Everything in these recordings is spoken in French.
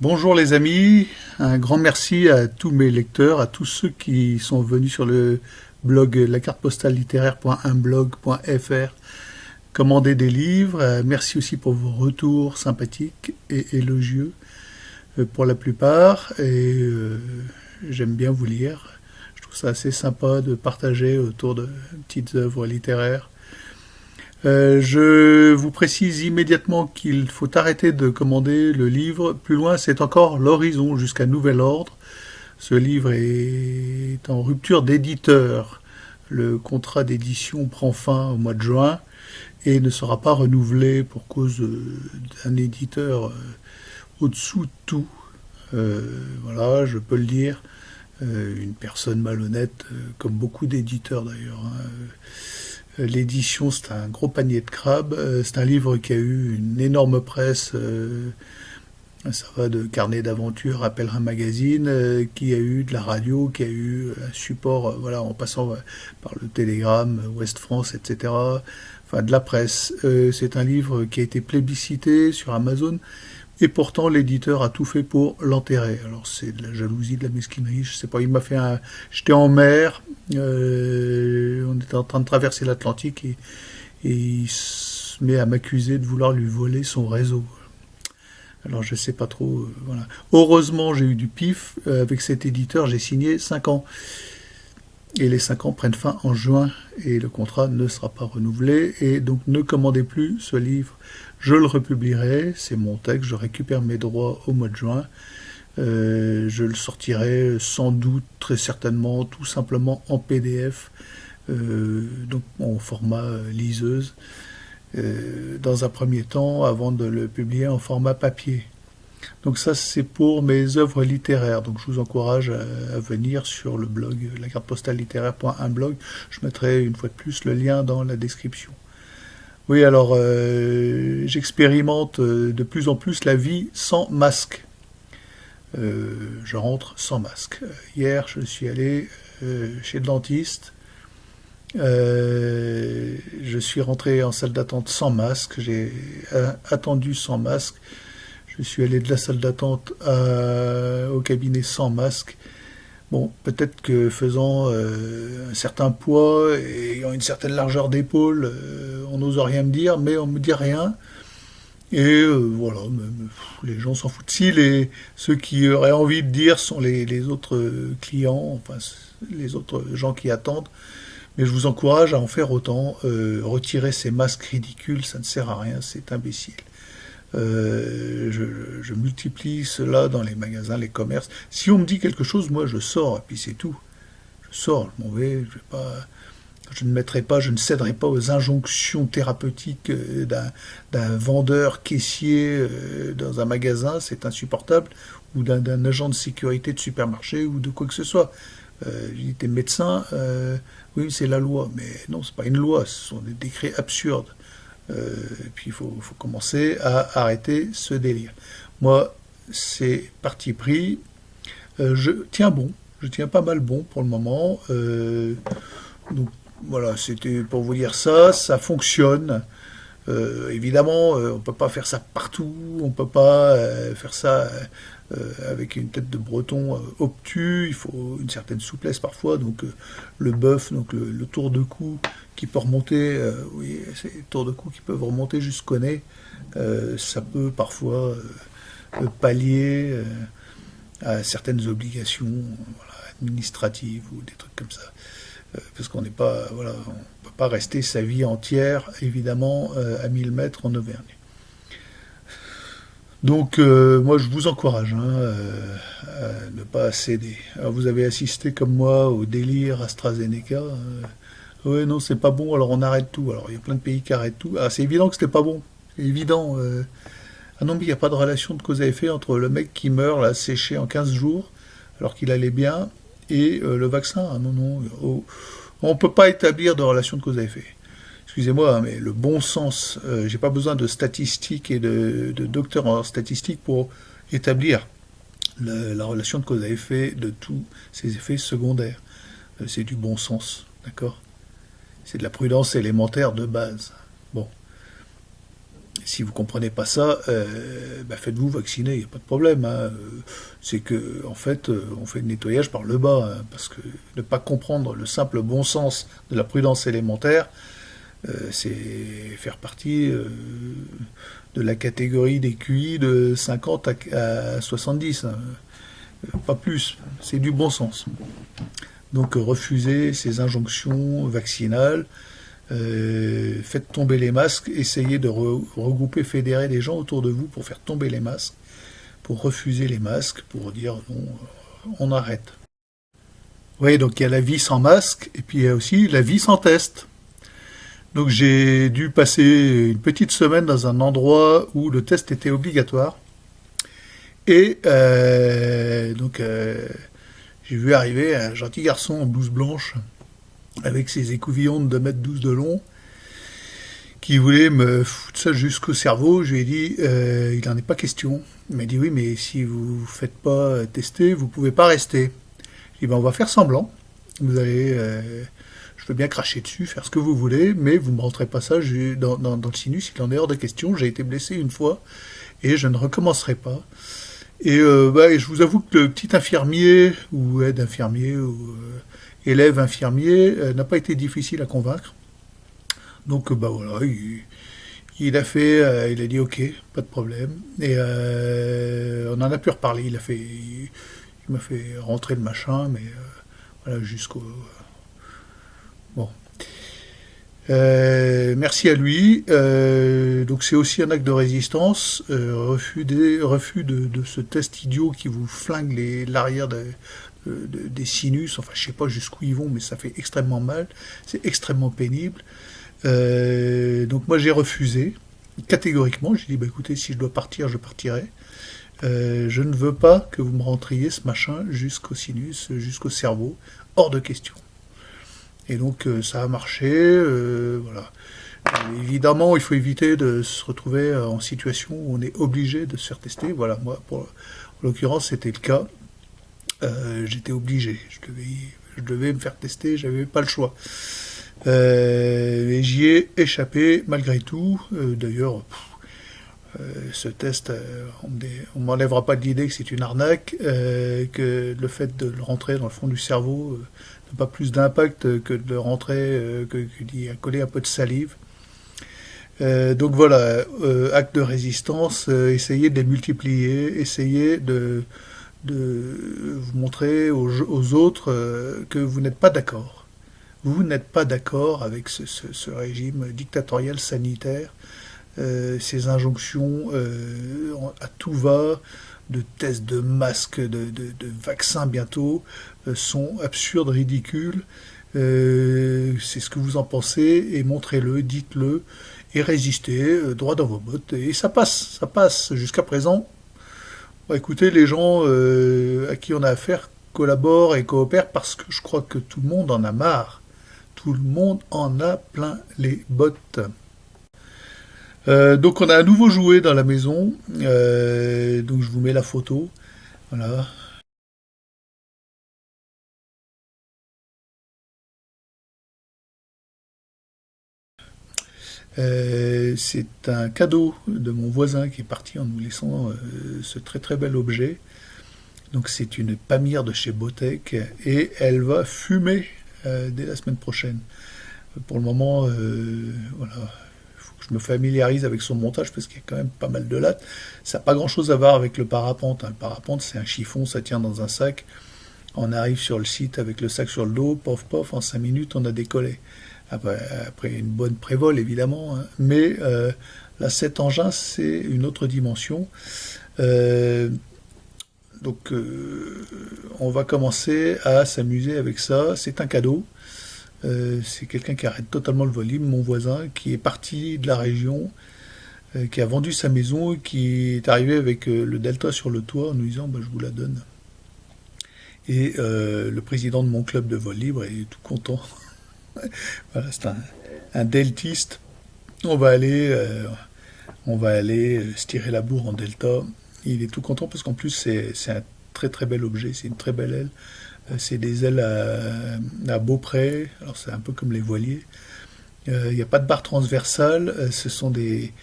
Bonjour les amis, un grand merci à tous mes lecteurs, à tous ceux qui sont venus sur le blog lacartepostale-littéraire.unblog.fr commander des livres. Merci aussi pour vos retours sympathiques et élogieux pour la plupart. J'aime bien vous lire. Je trouve ça assez sympa de partager autour de petites œuvres littéraires. Je vous précise immédiatement qu'il faut arrêter de commander le livre. Plus loin, c'est encore l'horizon jusqu'à nouvel ordre. Ce livre est en rupture d'éditeur. Le contrat d'édition prend fin au mois de juin et ne sera pas renouvelé pour cause d'un éditeur au-dessous de tout. Voilà, je peux le dire. Une personne malhonnête, comme beaucoup d'éditeurs d'ailleurs. L'édition, c'est un gros panier de crabes. C'est un livre qui a eu une énorme presse. Ça va de carnet d'aventure à Pèlerin Magazine, qui a eu de la radio, qui a eu un support, voilà, en passant par le Télégramme, Ouest France, etc. Enfin, de la presse. C'est un livre qui a été plébiscité sur Amazon. Et pourtant, l'éditeur a tout fait pour l'enterrer. Alors, c'est de la jalousie, de la mesquinerie, je sais pas. Il m'a fait un. J'étais en mer, on était en train de traverser l'Atlantique et il se met à m'accuser de vouloir lui voler son réseau. Alors, je sais pas trop. Voilà. Heureusement, j'ai eu du pif. Avec cet éditeur, j'ai signé 5 ans. Et les 5 ans prennent fin en juin et le contrat ne sera pas renouvelé. Et donc ne commandez plus ce livre. Je le republierai, c'est mon texte, je récupère mes droits au mois de juin. Je le sortirai sans doute, très certainement, tout simplement en PDF, donc en format liseuse, dans un premier temps, avant de le publier en format papier. Donc ça, c'est pour mes œuvres littéraires. Donc je vous encourage à venir sur le blog lacartepostale-littéraire.unblog. Je mettrai une fois de plus le lien dans la description. Oui, alors j'expérimente de plus en plus la vie sans masque. Je rentre sans masque. Hier, je suis allé chez le dentiste. Je suis rentré en salle d'attente sans masque. J'ai attendu sans masque. Je suis allé de la salle d'attente au cabinet sans masque. Bon, peut-être que faisant un certain poids et ayant une certaine largeur d'épaule, on n'ose rien me dire, mais on me dit rien. Et voilà, les gens s'en foutent. Si ceux qui auraient envie de dire sont les autres clients, enfin les autres gens qui attendent, mais je vous encourage à en faire autant. Retirer ces masques ridicules, ça ne sert à rien, c'est imbécile. Je multiplie cela dans les magasins, les commerces. Si on me dit quelque chose, moi je sors, et puis c'est tout. Je sors, je m'en vais, je ne céderai pas aux injonctions thérapeutiques d'un vendeur caissier dans un magasin, c'est insupportable, ou d'un agent de sécurité de supermarché, ou de quoi que ce soit. T'es médecin, oui c'est la loi, mais non, c'est pas une loi, ce sont des décrets absurdes. Et puis il faut commencer à arrêter ce délire. Moi, c'est parti pris. Je tiens bon, je tiens pas mal bon pour le moment. Donc voilà, c'était pour vous dire ça. Ça fonctionne. Évidemment, on peut pas faire ça partout. On peut pas faire ça avec une tête de breton obtus. Il faut une certaine souplesse parfois. Donc le bœuf, donc le tour de cou qui peut remonter, oui, c'est les tours de cou qui peuvent remonter jusqu'au nez. Ça peut parfois pallier à certaines obligations, voilà, administratives ou des trucs comme ça. Parce qu'on n'est pas, voilà, on peut pas rester sa vie entière, évidemment, à 1000 mètres en Auvergne. Donc, moi, je vous encourage à ne pas céder. Alors, vous avez assisté, comme moi, au délire AstraZeneca. Ouais, non, c'est pas bon, alors on arrête tout. Alors, il y a plein de pays qui arrêtent tout. Ah, c'est évident que c'était pas bon. C'est évident. Ah non, mais il n'y a pas de relation de cause à effet entre le mec qui meurt, là, séché en 15 jours, alors qu'il allait bien, et le vaccin. Ah non, non. On ne peut pas établir de relation de cause à effet. Excusez-moi, hein, mais le bon sens, j'ai pas besoin de statistiques et de docteurs en statistiques pour établir la relation de cause à effet de tous ces effets secondaires. C'est du bon sens, d'accord? C'est de la prudence élémentaire de base. Bon. Si vous comprenez pas ça, faites-vous vacciner, il n'y a pas de problème, hein. C'est que, en fait, on fait le nettoyage par le bas, hein, parce que ne pas comprendre le simple bon sens de la prudence élémentaire, c'est faire partie de la catégorie des QI de 50 à 70, hein. Pas plus, c'est du bon sens. Donc refusez ces injonctions vaccinales, faites tomber les masques, essayez de regrouper, fédérer les gens autour de vous pour faire tomber les masques, pour refuser les masques, pour dire non, on arrête. Oui, donc il y a la vie sans masque, et puis il y a aussi la vie sans test. Donc j'ai dû passer une petite semaine dans un endroit où le test était obligatoire. Et j'ai vu arriver un gentil garçon en blouse blanche avec ses écouvillons de 2,12 m de long qui voulait me foutre ça jusqu'au cerveau. Je lui ai dit, il n'en est pas question. Il m'a dit, oui, mais si vous ne faites pas tester, vous ne pouvez pas rester. J'ai dit, on va faire semblant. Vous allez, je veux bien cracher dessus, faire ce que vous voulez, mais vous ne me rentrez pas ça dans le sinus, il en est hors de question. J'ai été blessé une fois et je ne recommencerai pas. Et je vous avoue que le petit infirmier, ou aide infirmier, ou élève infirmier, n'a pas été difficile à convaincre. Donc voilà, il a fait, il a dit ok, pas de problème. Et on en a pu reparler. Il m'a fait rentrer le machin, mais voilà, jusqu'au... Bon. Merci à lui. Donc c'est aussi un acte de résistance, refus de ce test idiot qui vous flingue l'arrière des sinus. Enfin, je sais pas jusqu'où ils vont, mais ça fait extrêmement mal. C'est extrêmement pénible. Donc moi j'ai refusé catégoriquement. J'ai dit écoutez, si je dois partir, je partirai. Je ne veux pas que vous me rentriez ce machin jusqu'au sinus, jusqu'au cerveau, hors de question. Et donc ça a marché, voilà. Évidemment, il faut éviter de se retrouver en situation où on est obligé de se faire tester. Voilà, moi, en l'occurrence, c'était le cas. J'étais obligé, je devais me faire tester, j'avais pas le choix. Et j'y ai échappé malgré tout. D'ailleurs, ce test, on ne m'enlèvera pas de l'idée que c'est une arnaque, que le fait de le rentrer dans le fond du cerveau n'a pas plus d'impact que de le rentrer, que d'y coller un peu de salive. Donc voilà, acte de résistance, essayez de les multiplier, essayez de vous montrer aux autres que vous n'êtes pas d'accord. Vous n'êtes pas d'accord avec ce régime dictatorial sanitaire, ces injonctions à tout va, de tests, de masques, de vaccins bientôt, sont absurdes, ridicules. C'est ce que vous en pensez, et montrez-le, dites-le, et résistez, droit dans vos bottes, et ça passe. Jusqu'à présent, écoutez, les gens à qui on a affaire collaborent et coopèrent parce que je crois que tout le monde en a marre. Tout le monde en a plein les bottes. Donc on a un nouveau jouet dans la maison, donc je vous mets la photo, voilà. C'est un cadeau de mon voisin qui est parti en nous laissant ce très très bel objet. Donc c'est une Pamir de chez Botech et elle va fumer dès la semaine prochaine. Pour le moment, voilà, il faut que je me familiarise avec son montage parce qu'il y a quand même pas mal de lattes. Ça n'a pas grand chose à voir avec le parapente, hein. Le parapente c'est un chiffon, ça tient dans un sac. On arrive sur le site avec le sac sur le dos, pof pof, en 5 minutes on a décollé. Après une bonne prévole évidemment, hein. Mais là cet engin c'est une autre dimension. Donc on va commencer à s'amuser avec ça, c'est un cadeau. C'est quelqu'un qui arrête totalement le vol libre, mon voisin, qui est parti de la région, qui a vendu sa maison, qui est arrivé avec le Delta sur le toit en nous disant je vous la donne. Et le président de mon club de vol libre est tout content. Voilà, c'est un deltiste. On va aller se tirer la bourre en Delta. Il est tout content parce qu'en plus c'est un très très bel objet, c'est une très belle aile. C'est des ailes à beaupré, alors c'est un peu comme les voiliers. Il n'y a pas de barre transversale, ce sont des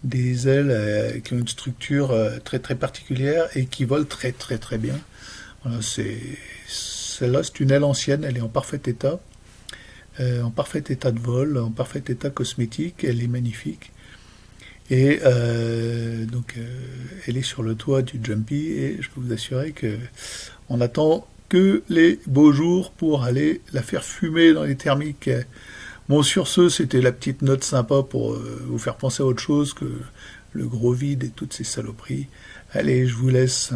des ailes qui ont une structure très très particulière et qui volent très très très bien. Voilà, celle-là, c'est une aile ancienne, elle est en parfait état de vol, en parfait état cosmétique, elle est magnifique. Et elle est sur le toit du Jumpy et je peux vous assurer que on attend que les beaux jours pour aller la faire fumer dans les thermiques. Bon, sur ce, c'était la petite note sympa pour vous faire penser à autre chose que le gros vide et toutes ces saloperies. Allez, je vous laisse.